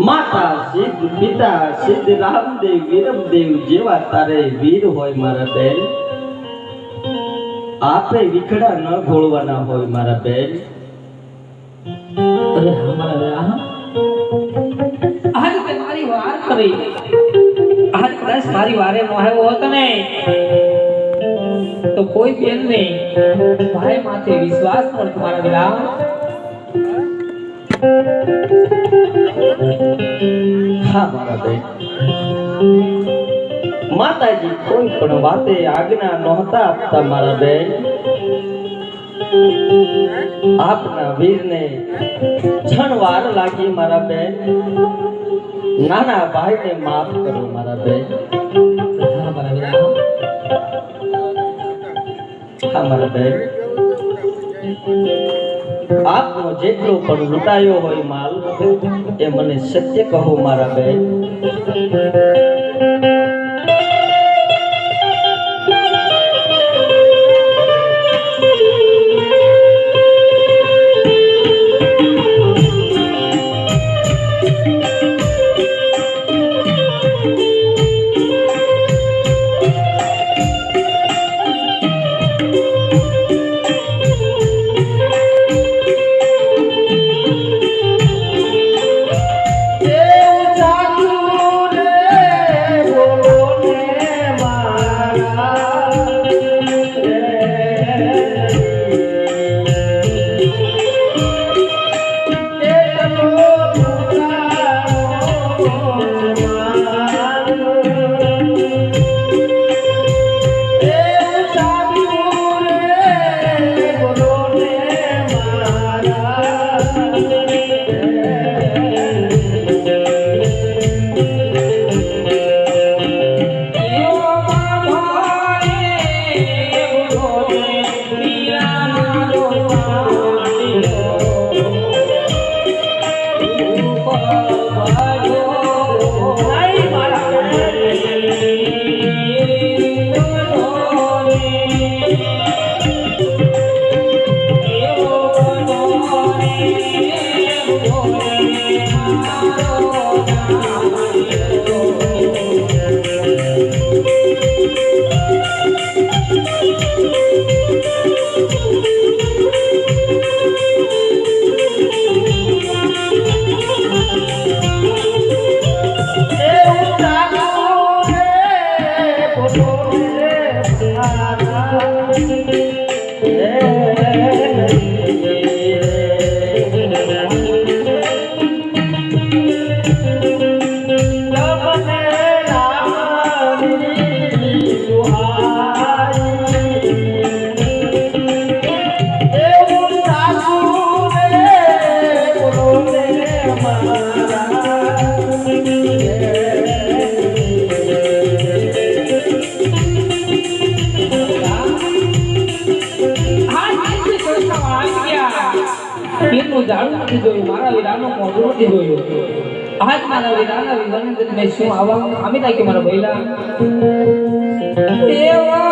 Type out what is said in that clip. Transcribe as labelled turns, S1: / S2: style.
S1: માતા સિદ્ધ પિતા સિદ્ધ રામદેવ વિરમદેવ જેવા તારે વીર હોય મારા બેન, આપે વિખડા ન ઘોળવાના હોય મારા બેન.
S2: અરે હમારા આજ તે મારી વાર કરી, આજ કદાચ મારી વારે નો આવ્યો હોત ને તો કોઈ બેન ને ભાઈ માથે વિશ્વાસ પડતો મારા વિરા.
S1: હા મારા બેન, માતાજી કોઈ પણ વાતે આજ્ઞા નહોતા આપતા મારા બેન. આપના વીરને क्षण વાર લાગી મારા બેન. નાના ભાઈને માફ કરો મારા બેન.
S2: હા મારા વિરા.
S1: હા મારા બેન, આપનો જેટલો પણ લૂંટાયો હોય માલ એ મને સત્ય કહો મારા બેન.
S2: જાણું નથી જોયું, મારા વીરાનો મોઢું નથી જોયું. આજ મારા વીરાના વિવાને મેં શું આવા આમી નાખ્યું મારા ભઈલા. એવા